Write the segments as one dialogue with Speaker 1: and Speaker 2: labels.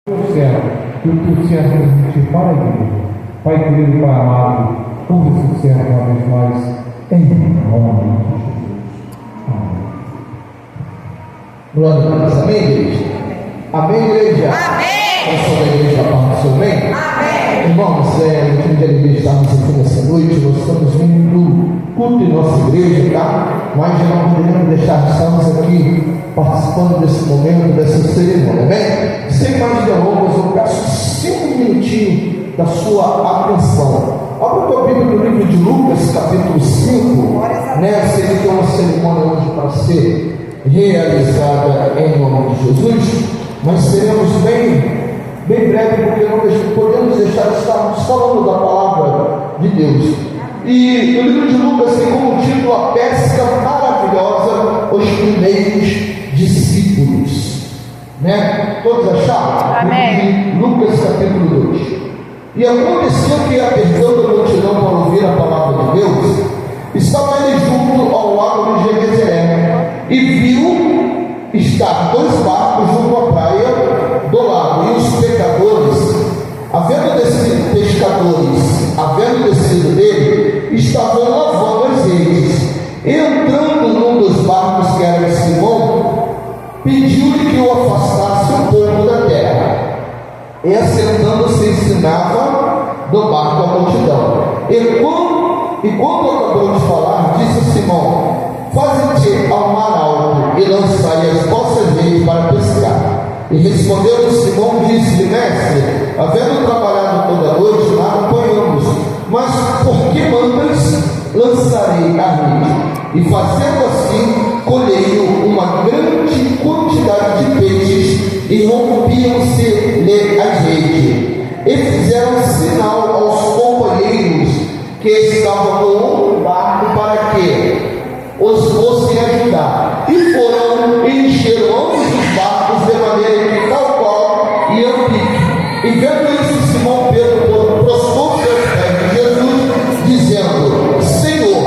Speaker 1: o céu, que o teu servo transmitir para a igreja. Pai querido, Pai amado, usa esse servo uma vez mais, em nome de Jesus. Amém.
Speaker 2: Glória a Deus. Amém, igreja? Amém, igreja? Amém. Eu sou da igreja Paz do Seu Bem. Amém. Irmãos, é muito de alegria estarmos aqui nessa noite. Nós estamos vindo do culto em nossa igreja, tá? Mas já não poderíamos deixar de estarmos aqui participando desse momento, dessa cerimônia, amém? Sem mais delongas, eu peço 5 minutinhos da sua atenção. Abra a tua Bíblia no livro de Lucas, capítulo 5, né? Sei que tem uma cerimônia hoje para ser realizada em nome de Jesus, mas seremos bem breve, porque não podemos deixar de estarmos falando da palavra de Deus. E no livro de Lucas tem como título a pesca maravilhosa, os primeiros discípulos, né? Todos acharam? Amém. Lucas capítulo 2. E aconteceu que, apertando a multidão para ouvir a palavra de Deus, estava ele junto ao lago de Genezaré, e viu estar 2 barcos junto à praia do lago, e os pescadores, havendo descido dele, estavam lavando as redes. Entrando num dos barcos, que era de Simão, pediu-lhe que o afastasse um pouco da terra, e assentando-se ensinava do barco a multidão. E quando acabou de falar, disse a Simão: faze-te ao mar alto e lançai as vossas redes para pescar. E respondeu Simão, disse-lhe: mestre, havendo trabalhado toda a noite, nada apanhamos, mas por que mandas? Lançarei a rede. E fazendo assim, colheram uma grande quantidade de peixes, e rompiam-se-lhe as redes. E fizeram sinal aos companheiros que estavam no outro barco, para que os fossem ajudar. E foram e encheram ambos os barcos, de maneira que tal qual iam pique. E vendo isso, Simão Pedro prostrou-se aos pés de Jesus, dizendo: Senhor,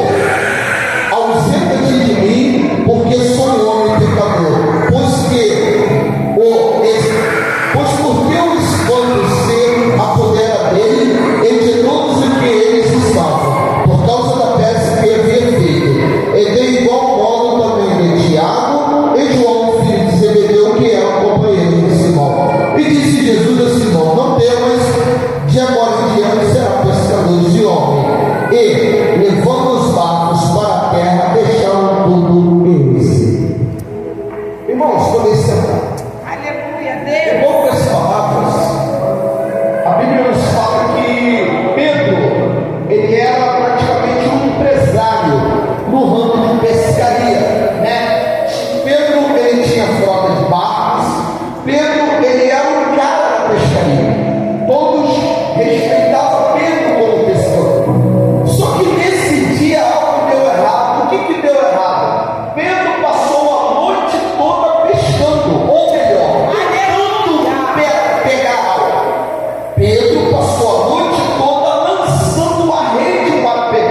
Speaker 2: ausenta-te de mim, porque sou um homem pecador. Pois porque o espanto se apodera dele e de todos os que eles estavam, por causa da pesca que havia feito. E de igual modo também de Tiago e João, filho de Zebedeu, que eram companheiros de Simão. E disse Jesus a Simão: não temas, de agora em diante será pescadores de homem. E, levando os barcos para a terra, deixaram tudo eles. Irmãos, comecei a falar.
Speaker 3: Aleluia, Deus.
Speaker 2: Em poucas palavras, a Bíblia nos fala que Pedro, ele era praticamente um empresário no ramo de pescaria, né? Pedro, ele tinha frota de barcos. Pedro, ele era um cara da pescaria. Todos respeitavam Pedro como pescador. Só que nesse dia algo deu errado. O que deu errado? Pedro passou a noite toda pescando, ou melhor, tentando pegar algo. Pedro passou a noite toda lançando a rede para pegar.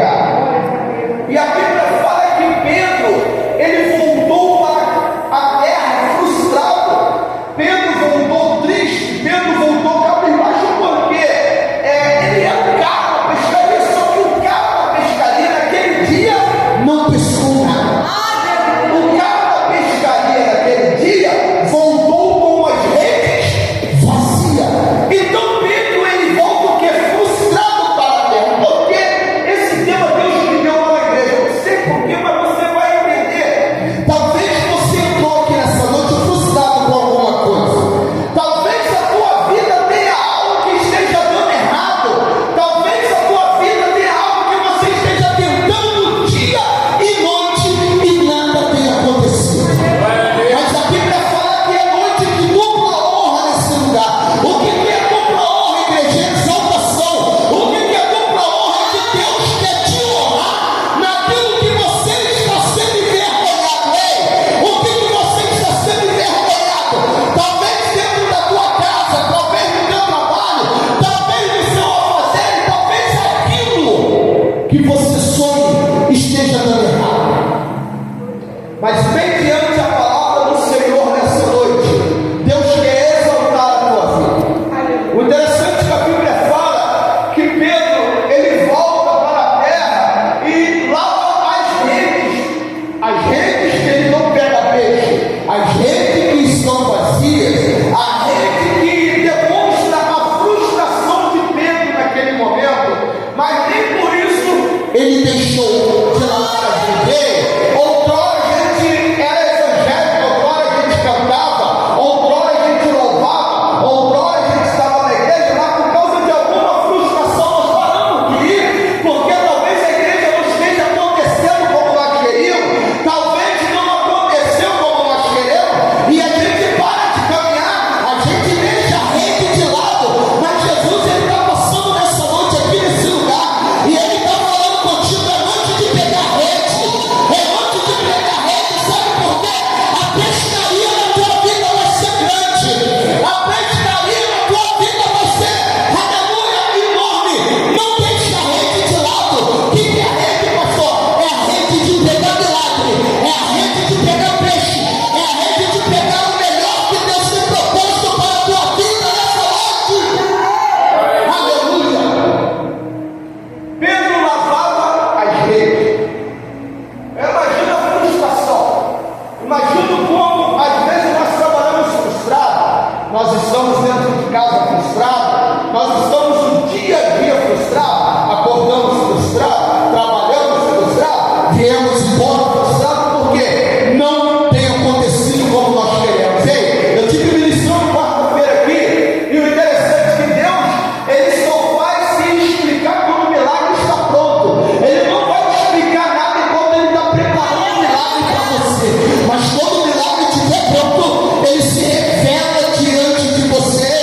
Speaker 2: casa frustrado, nós estamos o dia a dia frustrados, acordamos frustrados, trabalhamos frustrados, viemos embora frustrados, porque não tem acontecido como nós queremos. Ei, eu tive ministrando quarta-feira aqui, e o interessante é que Deus, Ele só vai se explicar quando o milagre está pronto. Ele não vai te explicar nada enquanto Ele está preparando o milagre para você, mas quando o milagre estiver pronto, Ele se revela diante de você.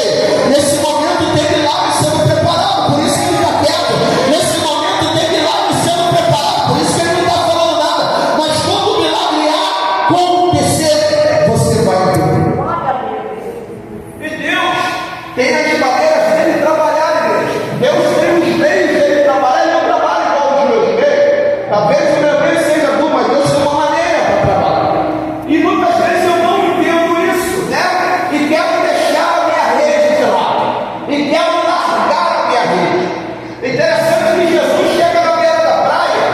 Speaker 2: Nesse momento tem milagre sendo preparado, por isso que Ele está quieto. Nesse momento tem milagre sendo preparado, por isso que Ele não está falando nada. Mas quando o milagre acontecer, você vai ver. E Deus tem as maneiras dele trabalhar, igreja. Deus tem os meios dele trabalhar. Ele não trabalha igual os meus meios. Talvez o meu meio seja bom, mas Deus tem uma maneira para trabalhar. E muitas vezes eu não entendo isso, né? E quero deixar a minha rede de lado. E quero largar a minha rede. Interessante que Jesus chega na beira da praia,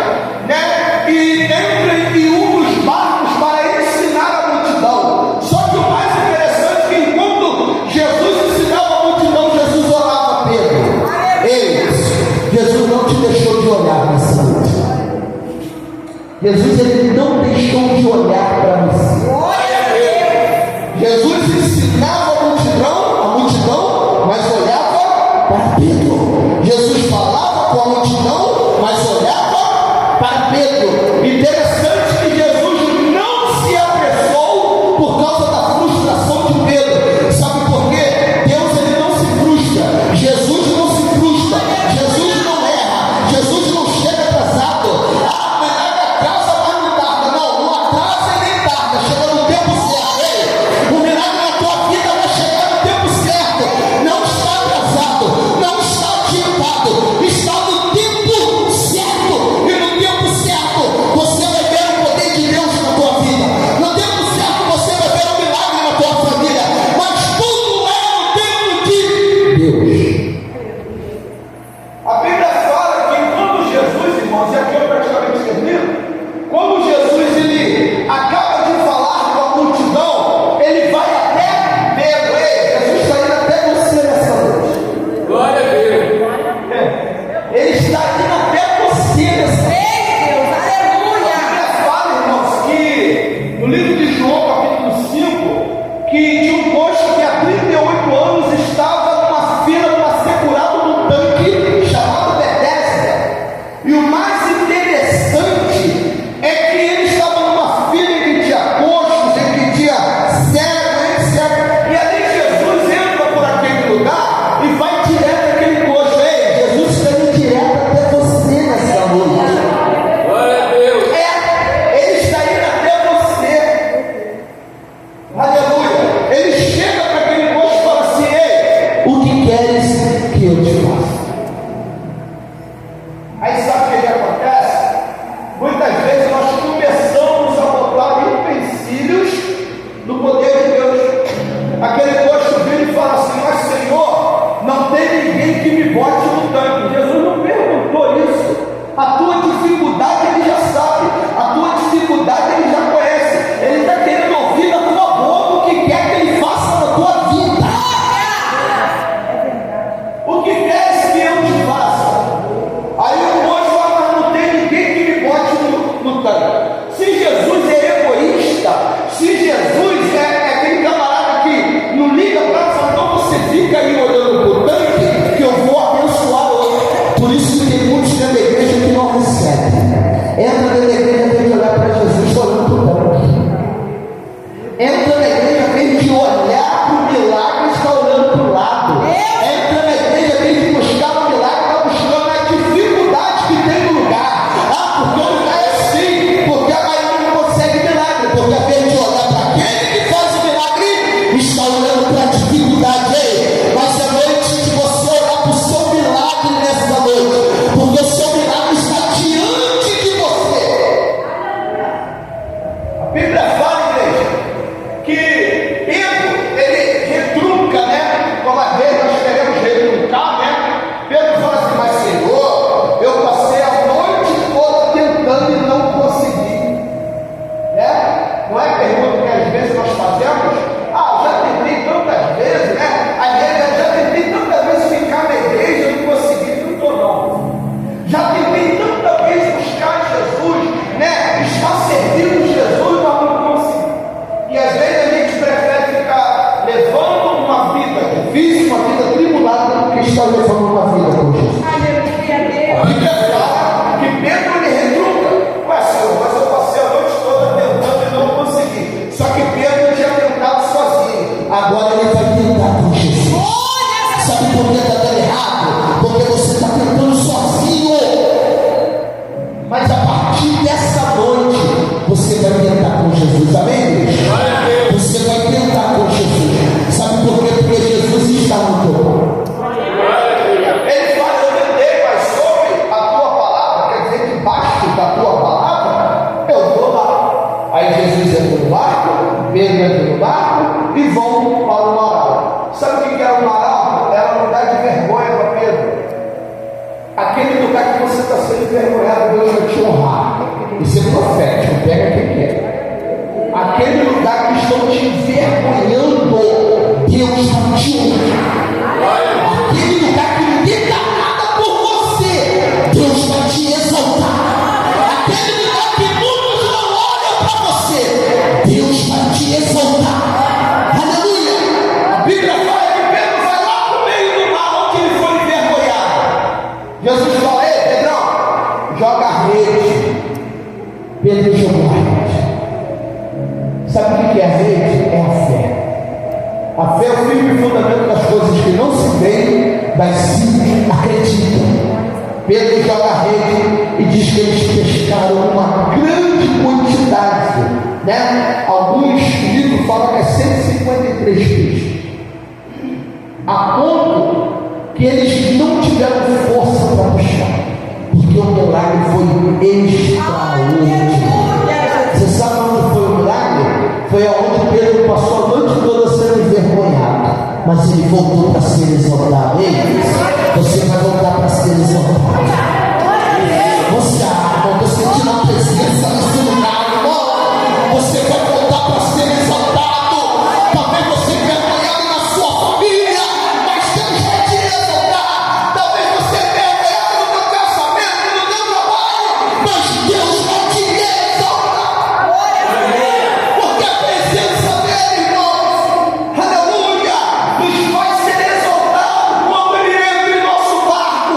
Speaker 2: né? E entra em um dos barcos para ensinar a multidão. Só que o mais interessante é que enquanto Jesus ensinava a multidão, Jesus orava a Pedro. Ei, Jesus não te deixou de olhar nessa noite. Jesus, Ele não deixou de olhar para você. Jesus ensinava a multidão, mas olhava para Pedro. Jesus falava com a multidão, mas olhava para Pedro. Interessante que Jesus não se apressou por causa da frustração de Pedro. Sabe por quê? Deus, Ele não se frustra. Jesus não se frustra. Jesus não erra. Jesus não chega atrasado. Ah, mas a casa vai me tarda. Não atrasa e nem tarda. Chega no tempo certo. Ei, o milagre na tua vida vai chegar no tempo certo. Não está atrasado. Não está adiantado. Está no tempo certo. E no tempo certo você vai ver o poder de Deus na tua vida. No tempo certo você vai ver o milagre na tua família. Mas tudo é no tempo de Deus. A Bíblia fala que quando Jesus, irmãos, e aqui eu praticamente termino, quando Jesus ele acaba de falar com a multidão, ele vai até Pedro. Ei, Jesus está indo até você nessa noite.
Speaker 3: Glória a Deus.
Speaker 2: Ele está indo até você nessa noite. A Bíblia fala, irmãos, que no livro de João, capítulo 5, que tinha um posto que há 38 anos estava numa fila para ser curado num tanque chamado Betesda. E o mais interessante é que ele estava numa fila em que tinha coxos, em que tinha cego, etc. E ali Jesus entra por aquele lugar e vai direto àquele coxo. Ei, Jesus está indo direto até você nessa noite.
Speaker 3: Glória a Deus.
Speaker 2: Ele está indo até você. Aleluia. Ele chega para aquele coxo e fala assim: ei, o que queres que eu te faça? Aí sabe o que acontece? Muitas vezes nós começamos a botar empecilhos no poder de Deus. Aquele coxo vira e fala assim: mas Senhor, não tem ninguém que me bote no tanque. Jesus não perguntou isso. A tua dificuldade Ele já sabe. A tua dificuldade Ele já conhece. Ele está querendo ouvir da tua boca o que quer que Ele faça na tua vida. O que queres que parábola era um lugar de vergonha para Pedro. Aquele lugar que você está sendo envergonhado, Deus vai te honrar. Isso é profético, pega quem quer. Aquele lugar que estão te envergonhando, Deus vai te honrar. Aquele lugar que ninguém dá nada por você, Deus vai te exaltar. Aquele lugar que muitos não olham para você, Deus vai te exaltar. Aleluia! A Bíblia fala que Pedro vai lá no meio do mar onde ele foi envergonhado. Jesus fala: ei, Pedrão, joga a rede. Pedro jogou a rede. Sabe o que é a rede? É a fé. A fé é o firme fundamento das coisas que não se veem, das se acreditam. Pedro joga a rede e diz que eles pescaram uma grande quantidade, né? Alguns livros falam que é 153 peixes, a ponto que eles não tiveram força para puxar, porque o milagre foi extraordinário. Você sabe onde foi o milagre? Foi aonde Pedro passou a noite toda sendo envergonhado, mas ele voltou para ser exaltado. Ei, você vai voltar para ser exaltado. Você, irmão, você sentindo a presença nesse lugar, irmão. Você vai voltar para ser exaltado. Talvez você envergonhado na sua família, mas Deus vai te exaltar. Talvez você envergonhado no teu casamento, no teu trabalho, mas Deus vai te exaltar. Porque a presença dele, irmãos, aleluia, nos faz ser exaltado quando ele entra em nosso barco.